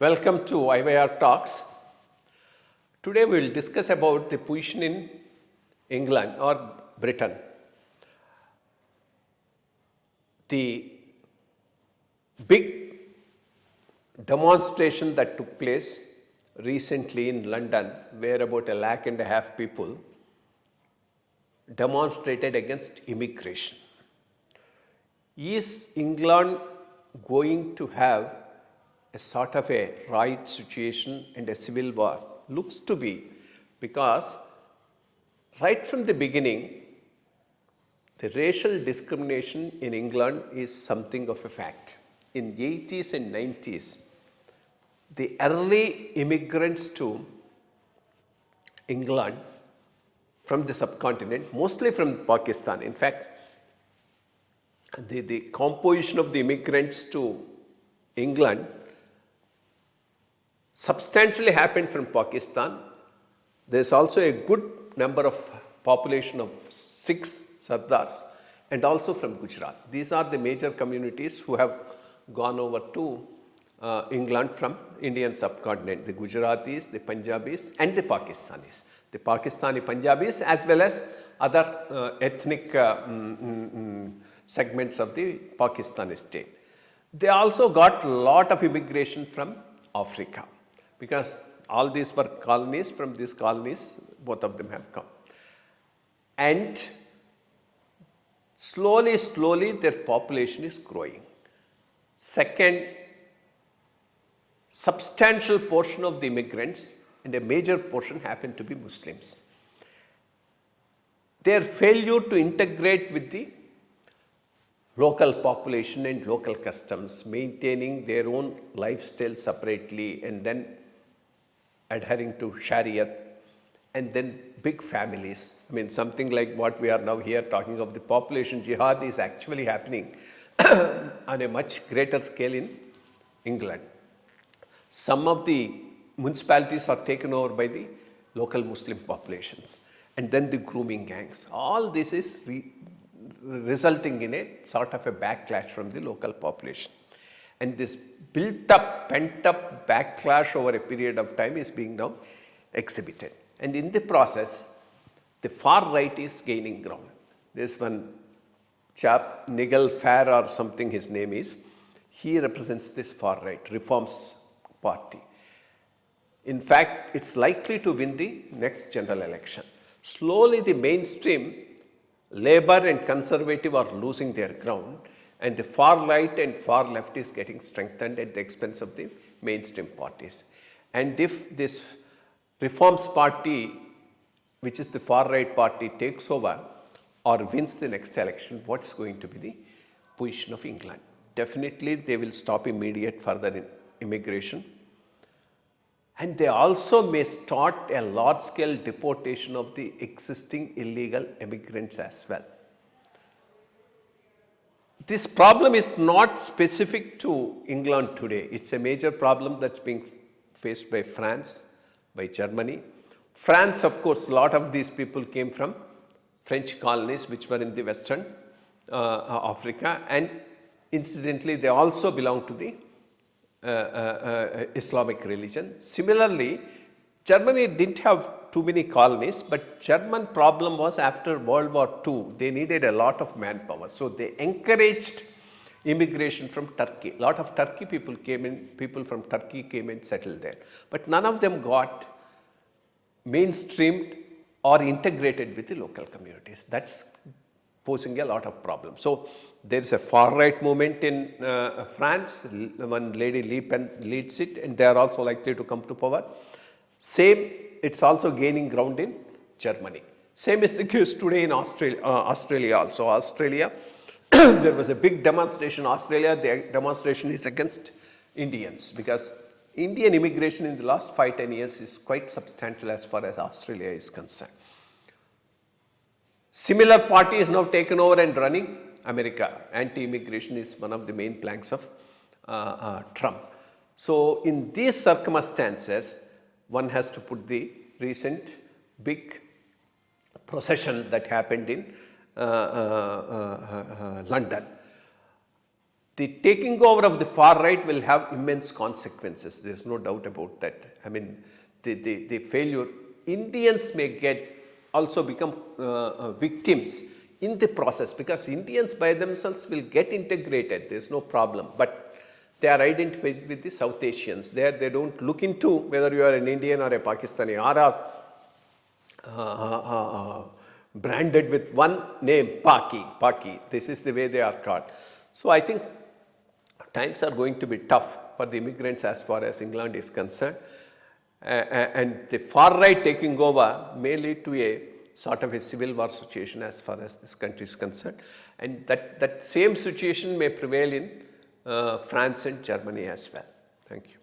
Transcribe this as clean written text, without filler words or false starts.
Welcome to IYR Talks. Today we will discuss about the position in England or Britain. The big demonstration that took place recently in London, where about 1.5 lakh people demonstrated against immigration. Is England going to have a sort of a riot situation and a civil war? Looks to be, because right from the beginning, the racial discrimination in England is something of a fact. In 80s and 90s, the early immigrants to England from the subcontinent, mostly from Pakistan. In fact, the composition of the immigrants to England substantially happened from Pakistan. There is also a good number of population of Sikhs, Sardars, and also from Gujarat. These are the major communities who have gone over to England from Indian subcontinent, the Gujaratis, the Punjabis and the Pakistanis. The Pakistani Punjabis as well as other ethnic segments of the Pakistani state. They also got a lot of immigration from Africa, because all these were colonies. From these colonies, both of them have come. And slowly their population is growing. Second, substantial portion of the immigrants and a major portion happen to be Muslims. Their failure to integrate with the local population and local customs, maintaining their own lifestyle separately and then adhering to Sharia, and then big families. I mean, something like what we are now here talking of, the population jihad is actually happening on a much greater scale in England. Some of the municipalities are taken over by the local Muslim populations, and then the grooming gangs. All this is resulting in a sort of a backlash from the local population. And this built up, pent up backlash over a period of time is being now exhibited. And in the process, the far right is gaining ground. There's one chap, Nigel Farage or something his name is, he represents this far right, Reforms Party. In fact, it's likely to win the next general election. Slowly the mainstream Labour and Conservative are losing their ground, and the far right and far left is getting strengthened at the expense of the mainstream parties. And if this Reforms Party, which is the far right party, takes over or wins the next election, what is going to be the position of England? Definitely they will stop immediate further immigration, and they also may start a large scale deportation of the existing illegal immigrants as well. This problem is not specific to England today. It's a major problem that's being faced by France, by Germany. France, of course, a lot of these people came from French colonies which were in the Western Africa, and incidentally they also belong to the Islamic religion. Similarly, Germany didn't have too many colonies, but German problem was after World War II, they needed a lot of manpower. So they encouraged immigration from Turkey. A lot of Turkey people came in, people from Turkey came and settled there. But none of them got mainstreamed or integrated with the local communities. That's posing a lot of problems. So there is a far right movement in France. One lady Le Pen leads it, and they are also likely to come to power. Same, it's also gaining ground in Germany. Same is the case today in Australia also. Australia, there was a big demonstration in Australia. The demonstration is against Indians, because Indian immigration in the last 5-10 years is quite substantial as far as Australia is concerned. Similar party is now taken over and running America. Anti-immigration is one of the main planks of Trump. So in these circumstances, one has to put the recent big procession that happened in London. the taking over of the far right will have immense consequences. There's no doubt about that. I mean, the failure, Indians may also become victims in the process, because Indians by themselves will get integrated. There's no problem. But they are identified with the South Asians. There they don't look into whether you are an Indian or a Pakistani, or are branded with one name, Paki. This is the way they are called. So I think times are going to be tough for the immigrants as far as England is concerned. And the far right taking over may lead to a sort of a civil war situation as far as this country is concerned. And that same situation may prevail in France and Germany as well. Thank you.